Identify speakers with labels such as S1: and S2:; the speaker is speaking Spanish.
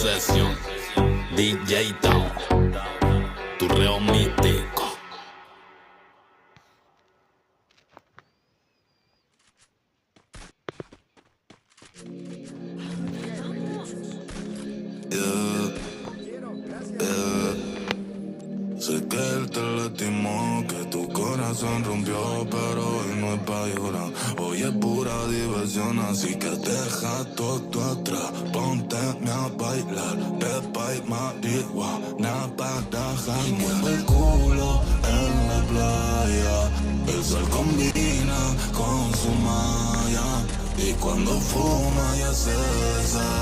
S1: Session, DJ Tao, tu reo mítico.
S2: Sé que él te lastimó, que tu corazón rompió, pero hoy no es pa' llorar. Hoy es pura diversión, así que deja todo atrás. Ponte a bailar, pepa y marihuana para janguear. Mueve el culo en la playa, el sol combina con su malla. Y cuando fuma ya se desarrolla.